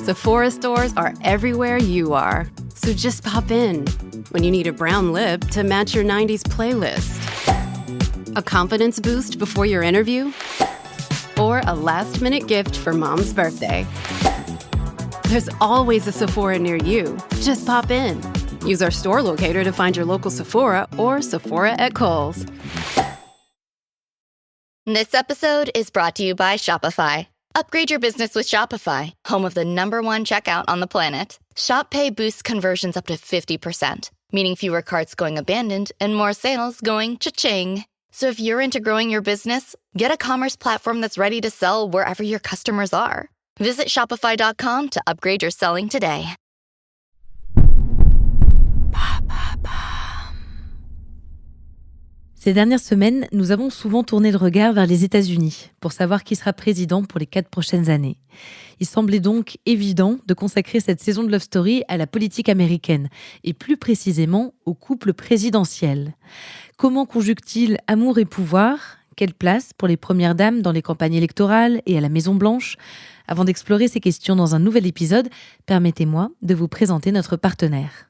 Sephora stores are everywhere you are. So just pop in. When you need a brown lip to match your 90s playlist. A confidence boost before your interview? Or a last-minute gift for mom's birthday. There's always a Sephora near you. Just pop in. Use our store locator to find your local Sephora or Sephora at Kohl's. This episode is brought to you by Shopify. Upgrade your business with Shopify, home of the #1 checkout on the planet. Shop Pay boosts conversions up to 50%, meaning fewer carts going abandoned and more sales going cha-ching. So if you're into growing your business, get a commerce platform that's ready to sell wherever your customers are. Visit shopify.com to upgrade your selling today. Ces dernières semaines, nous avons souvent tourné le regard vers les États-Unis pour savoir qui sera président pour les 4 prochaines années. Il semblait donc évident de consacrer cette saison de Love Story à la politique américaine, et plus précisément au couple présidentiel. Comment conjugue-t-il amour et pouvoir ? Quelle place pour les premières dames dans les campagnes électorales et à la Maison-Blanche ? Avant d'explorer ces questions dans un nouvel épisode, permettez-moi de vous présenter notre partenaire.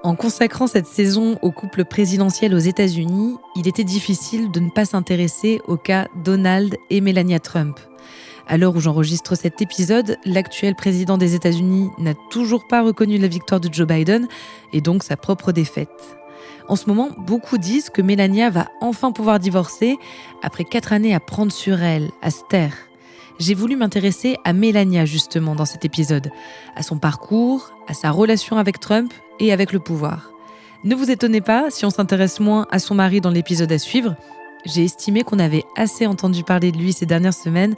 En consacrant cette saison au couple présidentiel aux États-Unis, il était difficile de ne pas s'intéresser au cas Donald et Melania Trump. À l'heure où j'enregistre cet épisode, l'actuel président des États-Unis n'a toujours pas reconnu la victoire de Joe Biden et donc sa propre défaite. En ce moment, beaucoup disent que Melania va enfin pouvoir divorcer après 4 années à prendre sur elle, à se taire. J'ai voulu m'intéresser à Melania justement dans cet épisode, à son parcours, à sa relation avec Trump et avec le pouvoir. Ne vous étonnez pas si on s'intéresse moins à son mari dans l'épisode à suivre. J'ai estimé qu'on avait assez entendu parler de lui ces dernières semaines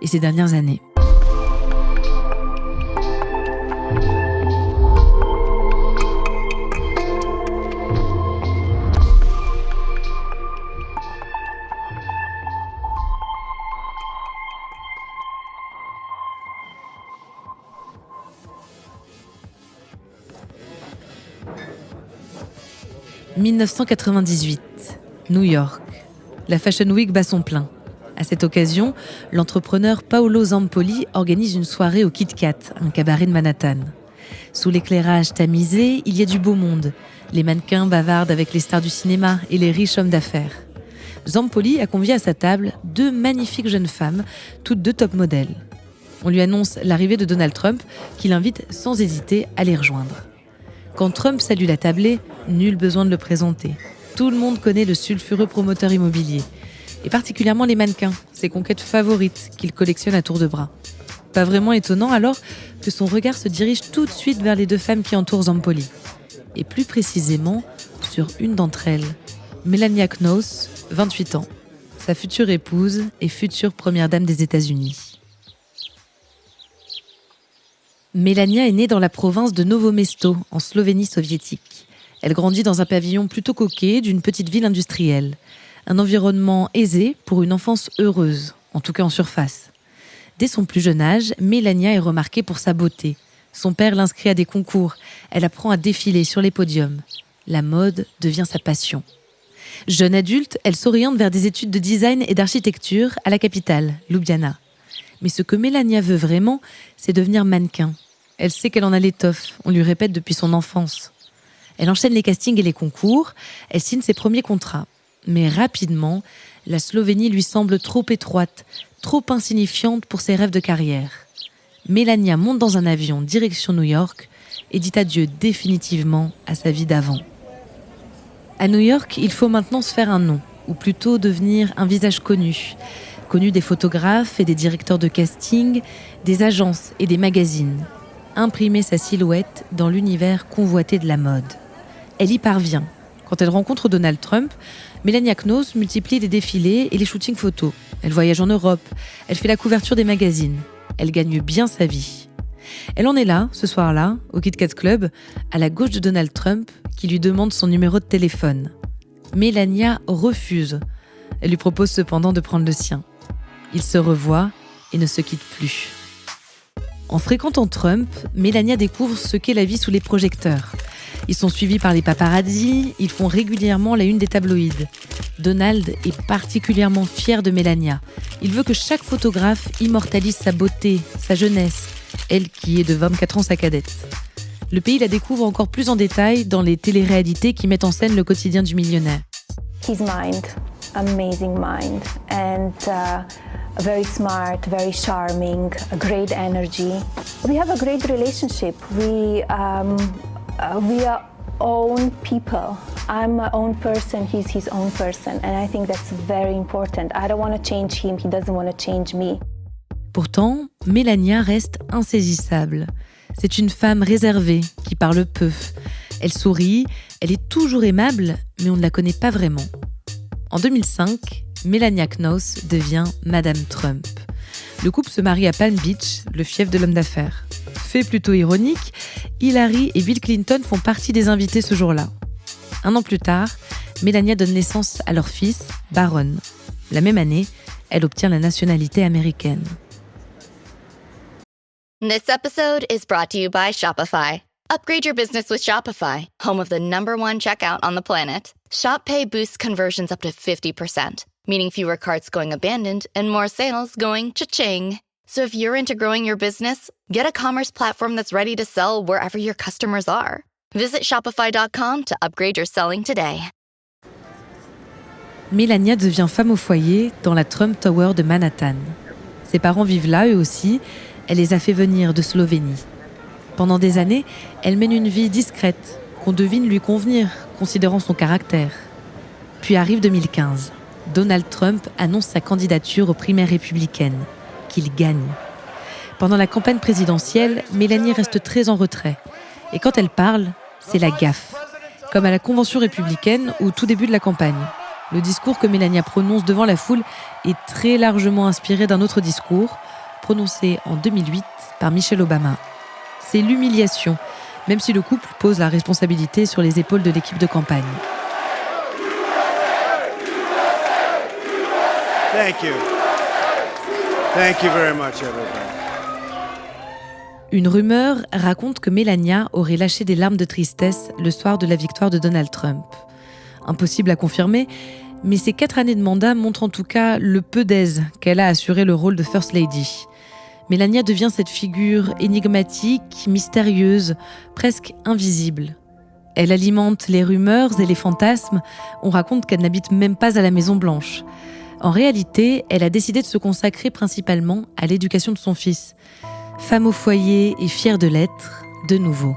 et ces dernières années. « 1998, New York. La Fashion Week bat son plein. À cette occasion, l'entrepreneur Paolo Zampoli organise une soirée au Kit Kat, un cabaret de Manhattan. Sous l'éclairage tamisé, il y a du beau monde. Les mannequins bavardent avec les stars du cinéma et les riches hommes d'affaires. Zampoli a convié à sa table 2 magnifiques jeunes femmes, toutes 2 top modèles. On lui annonce l'arrivée de Donald Trump, qui l'invite sans hésiter à les rejoindre. Quand Trump salue la tablée, nul besoin de le présenter. Tout le monde connaît le sulfureux promoteur immobilier. Et particulièrement les mannequins, ses conquêtes favorites qu'il collectionne à tour de bras. Pas vraiment étonnant alors que son regard se dirige tout de suite vers les 2 femmes qui entourent Zampoli. Et plus précisément sur une d'entre elles, Melania Knauss, 28 ans, sa future épouse et future première dame des États-Unis. Melania est née dans la province de Novo Mesto, en Slovénie soviétique. Elle grandit dans un pavillon plutôt coquet d'une petite ville industrielle. Un environnement aisé pour une enfance heureuse, en tout cas en surface. Dès son plus jeune âge, Melania est remarquée pour sa beauté. Son père l'inscrit à des concours. Elle apprend à défiler sur les podiums. La mode devient sa passion. Jeune adulte, elle s'oriente vers des études de design et d'architecture à la capitale, Ljubljana. Mais ce que Melania veut vraiment, c'est devenir mannequin. Elle sait qu'elle en a l'étoffe, on lui répète depuis son enfance. Elle enchaîne les castings et les concours, elle signe ses premiers contrats. Mais rapidement, la Slovénie lui semble trop étroite, trop insignifiante pour ses rêves de carrière. Melania monte dans un avion direction New York et dit adieu définitivement à sa vie d'avant. À New York, il faut maintenant se faire un nom, ou plutôt devenir un visage connu des photographes et des directeurs de casting, des agences et des magazines. Imprimer sa silhouette dans l'univers convoité de la mode. Elle y parvient. Quand elle rencontre Donald Trump, Melania Knauss multiplie les défilés et les shootings photos. Elle voyage en Europe, elle fait la couverture des magazines. Elle gagne bien sa vie. Elle en est là, ce soir-là, au Kit Kat Club, à la gauche de Donald Trump, qui lui demande son numéro de téléphone. Melania refuse. Elle lui propose cependant de prendre le sien. Ils se revoient et ne se quittent plus. En fréquentant Trump, Melania découvre ce qu'est la vie sous les projecteurs. Ils sont suivis par les paparazzis, ils font régulièrement la une des tabloïds. Donald est particulièrement fier de Melania. Il veut que chaque photographe immortalise sa beauté, sa jeunesse, elle qui est de 24 ans sa cadette. Le pays la découvre encore plus en détail dans les téléréalités qui mettent en scène le quotidien du millionnaire. His mind, amazing mind, and very smart, very charming, a great energy. We have a great relationship. We are own people. I'm my own person, he's his own person, and I think that's very important. I don't want to change him, he doesn't want to change me. Pourtant, Melania reste insaisissable. C'est une femme réservée, qui parle peu. Elle sourit, elle est toujours aimable, mais on ne la connaît pas vraiment. En 2005, Melania Knauss devient Madame Trump. Le couple se marie à Palm Beach, le fief de l'homme d'affaires. Fait plutôt ironique, Hillary et Bill Clinton font partie des invités ce jour-là. Un an plus tard, Melania donne naissance à leur fils, Baron. La même année, elle obtient la nationalité américaine. This episode is brought to you by Shopify. Upgrade your business with Shopify, home of the #1 checkout on the planet. Shop Pay boosts conversions up to 50%, meaning fewer carts going abandoned and more sales going cha-ching. So if you're into growing your business, get a commerce platform that's ready to sell wherever your customers are. Visit shopify.com to upgrade your selling today. Melania devient femme au foyer dans la Trump Tower de Manhattan. Ses parents vivent là, eux aussi. Elle les a fait venir de Slovénie. Pendant des années, elle mène une vie discrète, qu'on devine lui convenir, considérant son caractère. Puis arrive 2015. Donald Trump annonce sa candidature aux primaires républicaines, qu'il gagne. Pendant la campagne présidentielle, Melania reste très en retrait. Et quand elle parle, c'est la gaffe. Comme à la convention républicaine au tout début de la campagne. Le discours que Melania prononce devant la foule est très largement inspiré d'un autre discours, prononcé en 2008 par Michelle Obama. C'est l'humiliation, même si le couple pose la responsabilité sur les épaules de l'équipe de campagne. Thank you. Thank you very much, everybody. Une rumeur raconte que Melania aurait lâché des larmes de tristesse le soir de la victoire de Donald Trump. Impossible à confirmer, mais ces 4 années de mandat montrent en tout cas le peu d'aise qu'elle a assuré le rôle de First Lady. Melania devient cette figure énigmatique, mystérieuse, presque invisible. Elle alimente les rumeurs et les fantasmes. On raconte qu'elle n'habite même pas à la Maison-Blanche. En réalité, elle a décidé de se consacrer principalement à l'éducation de son fils. Femme au foyer et fière de l'être, de nouveau.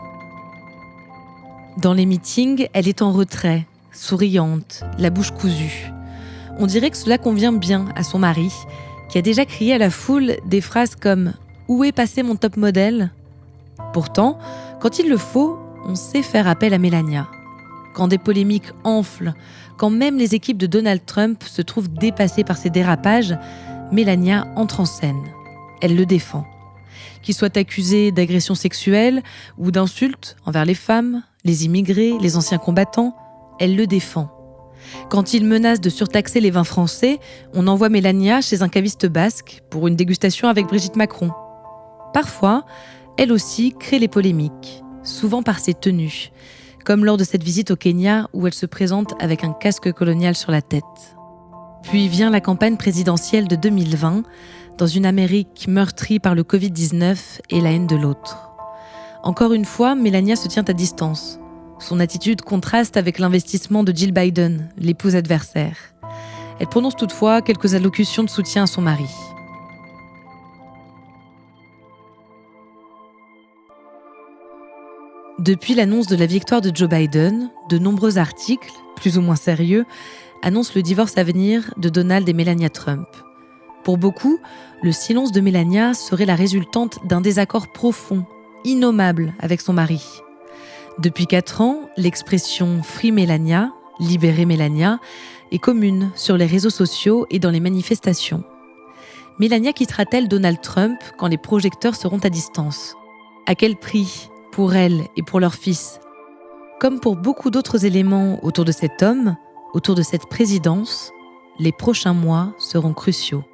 Dans les meetings, elle est en retrait, souriante, la bouche cousue. On dirait que cela convient bien à son mari, qui a déjà crié à la foule des phrases comme « Où est passé mon top modèle ?» Pourtant, quand il le faut, on sait faire appel à Melania. Quand des polémiques enflent, quand même les équipes de Donald Trump se trouvent dépassées par ses dérapages, Melania entre en scène. Elle le défend. Qu'il soit accusé d'agression sexuelle ou d'insultes envers les femmes, les immigrés, les anciens combattants, elle le défend. Quand il menace de surtaxer les vins français, on envoie Melania chez un caviste basque pour une dégustation avec Brigitte Macron. Parfois, elle aussi crée les polémiques, souvent par ses tenues, comme lors de cette visite au Kenya où elle se présente avec un casque colonial sur la tête. Puis vient la campagne présidentielle de 2020, dans une Amérique meurtrie par le Covid-19 et la haine de l'autre. Encore une fois, Melania se tient à distance. Son attitude contraste avec l'investissement de Jill Biden, l'épouse adversaire. Elle prononce toutefois quelques allocutions de soutien à son mari. Depuis l'annonce de la victoire de Joe Biden, de nombreux articles, plus ou moins sérieux, annoncent le divorce à venir de Donald et Melania Trump. Pour beaucoup, le silence de Melania serait la résultante d'un désaccord profond, innommable avec son mari. Depuis 4 ans, l'expression « Free Melania », « Libérer Melania » est commune sur les réseaux sociaux et dans les manifestations. Melania quittera-t-elle Donald Trump quand les projecteurs seront à distance ? À quel prix ? Pour elle et pour leur fils. Comme pour beaucoup d'autres éléments autour de cet homme, autour de cette présidence, les prochains mois seront cruciaux.